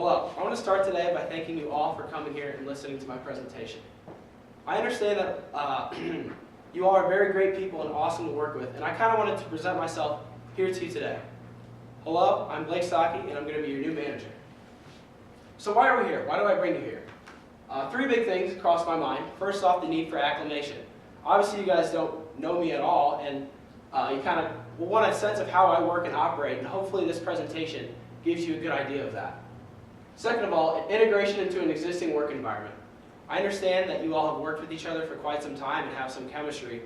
Hello, I want to start today by thanking you all for coming here and listening to my presentation. I understand that you all are very great people and awesome to work with, and I kind of wanted to present myself here to you today. Hello, I'm Blake Saki, and I'm going to be your new manager. So why are we here? Why do I bring you here? Three big things crossed my mind. First off, the need for acclimation. Obviously, you guys don't know me at all, and you kind of want a sense of how I work and operate, and hopefully this presentation gives you a good idea of that. Second of all, integration into an existing work environment. I understand that you all have worked with each other for quite some time and have some chemistry,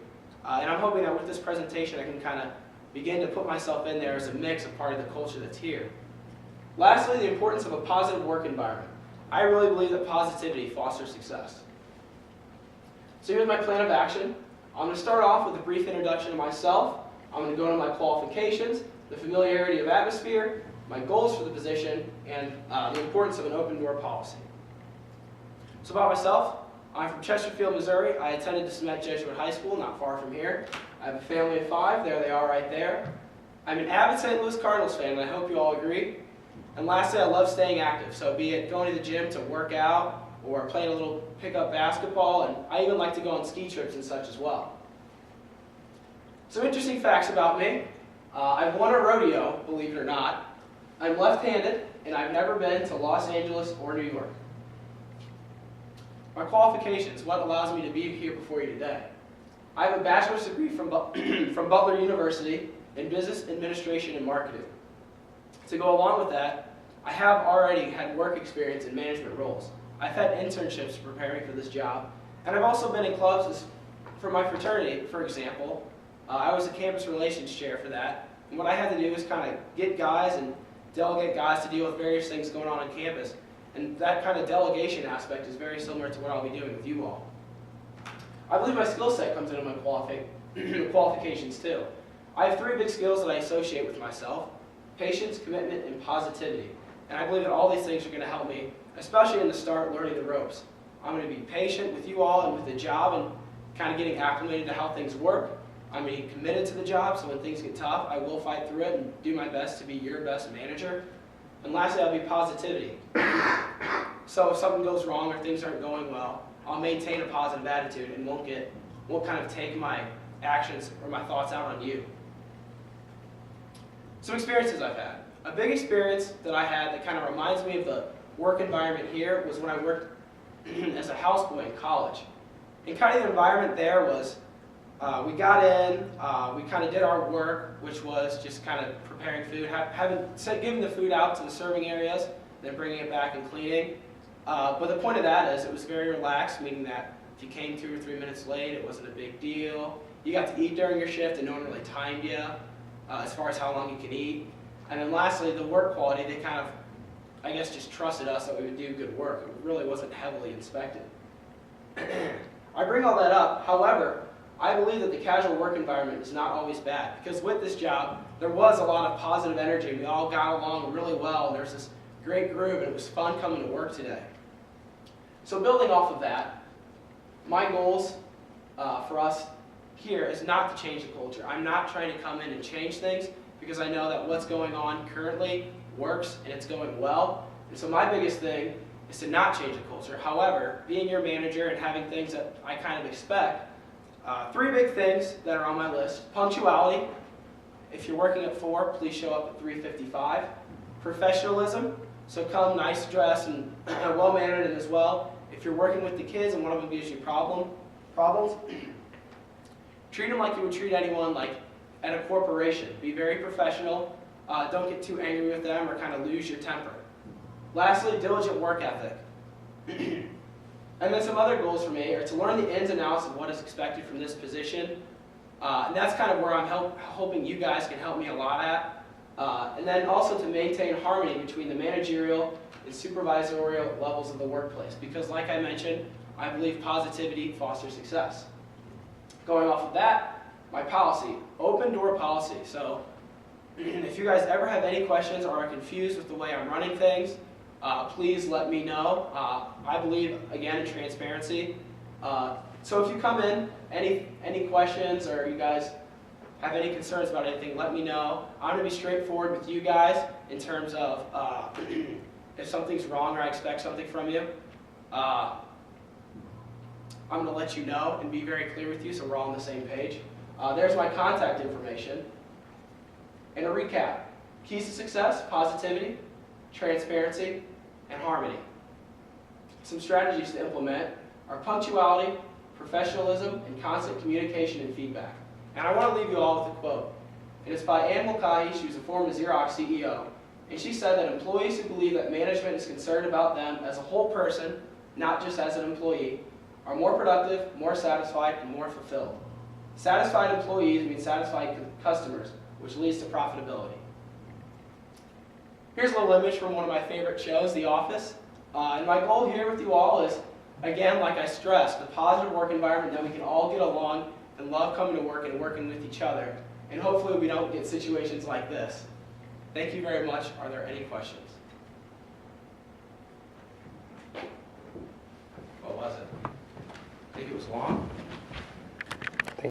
and I'm hoping that with this presentation I can kind of begin to put myself in there as a mix of part of the culture that's here. Lastly, the importance of a positive work environment. I really believe that positivity fosters success. So here's my plan of action. I'm going to start off with a brief introduction of myself. I'm going to go into my qualifications, the familiarity of atmosphere, my goals for the position, and the importance of an open door policy. So about myself, I'm from Chesterfield, Missouri. I attended DeSmet Jesuit High School, not far from here. I have a family of 5. There they are right there. I'm an avid St. Louis Cardinals fan, and I hope you all agree. And lastly, I love staying active. So be it going to the gym to work out, or playing a little pickup basketball, and I even like to go on ski trips and such as well. Some interesting facts about me. I've won a rodeo, believe it or not. I'm left-handed, and I've never been to Los Angeles or New York. My qualifications, what allows me to be here before you today. I have a bachelor's degree from Butler University in Business Administration and Marketing. To go along with that, I have already had work experience in management roles. I've had internships preparing for this job, and I've also been in clubs for my fraternity, for example. I was a campus relations chair for that, and what I had to do was kind of get guys and delegate guys to deal with various things going on campus, and that kind of delegation aspect is very similar to what I'll be doing with you all. I believe my skill set comes into my qualifications too. I have 3 big skills that I associate with myself: patience, commitment, and positivity. And I believe that all these things are going to help me, especially in the start learning the ropes. I'm going to be patient with you all and with the job and kind of getting acclimated to how things work. I'm going to be committed to the job, so when things get tough, I will fight through it and do my best to be your best manager. And lastly, I'll be positivity. So if something goes wrong or things aren't going well, I'll maintain a positive attitude and won't kind of take my actions or my thoughts out on you. Some experiences I've had. A big experience that I had that kind of reminds me of the work environment here was when I worked as a houseboy in college. And kind of the environment there was, we got in, we kind of did our work, which was just kind of preparing food, giving the food out to the serving areas, then bringing it back and cleaning. But the point of that is it was very relaxed, meaning that if you came 2 or 3 minutes late, it wasn't a big deal. You got to eat during your shift and no one really timed you as far as how long you can eat. And then lastly, the work quality, they kind of, I guess, just trusted us that we would do good work. It really wasn't heavily inspected. I bring all that up, however, I believe that the casual work environment is not always bad, because with this job, there was a lot of positive energy. We all got along really well, and there's this great groove, and it was fun coming to work today. So building off of that, my goals for us here is not to change the culture. I'm not trying to come in and change things, because I know that what's going on currently works and it's going well. And so my biggest thing is to not change the culture. However, being your manager and having things that I kind of expect, 3 big things that are on my list: punctuality. If you're working at 4, please show up at 3:55. Professionalism, so come nice dressed and well-mannered as well. If you're working with the kids and one of them gives you problems, treat them like you would treat anyone like at a corporation. Be very professional. Don't get too angry with them or kind of lose your temper. Lastly, diligent work ethic. And then some other goals for me are to learn the ins and outs of what is expected from this position. And that's kind of where I'm hoping you guys can help me a lot at. And then also to maintain harmony between the managerial and supervisorial levels of the workplace. Because like I mentioned, I believe positivity fosters success. Going off of that, my policy, open door policy. So if you guys ever have any questions or are confused with the way I'm running things, please let me know. I believe, again, in transparency. So if you come in, any questions or you guys have any concerns about anything, let me know. I'm going to be straightforward with you guys in terms of if if something's wrong or I expect something from you, I'm going to let you know and be very clear with you so we're all on the same page. There's my contact information. And a recap: keys to success: positivity, transparency, and harmony. Some strategies to implement are punctuality, professionalism, and constant communication and feedback. And I want to leave you all with a quote. And it's by Ann Mulcahy. She was a former Xerox CEO. And she said that employees who believe that management is concerned about them as a whole person, not just as an employee, are more productive, more satisfied, and more fulfilled. Satisfied employees mean satisfied customers, which leads to profitability. Here's a little image from one of my favorite shows, The Office. And my goal here with you all is, again, like I stressed, a positive work environment that we can all get along and love coming to work and working with each other. And hopefully we don't get situations like this. Thank you very much. Are there any questions? What was it? I think it was long.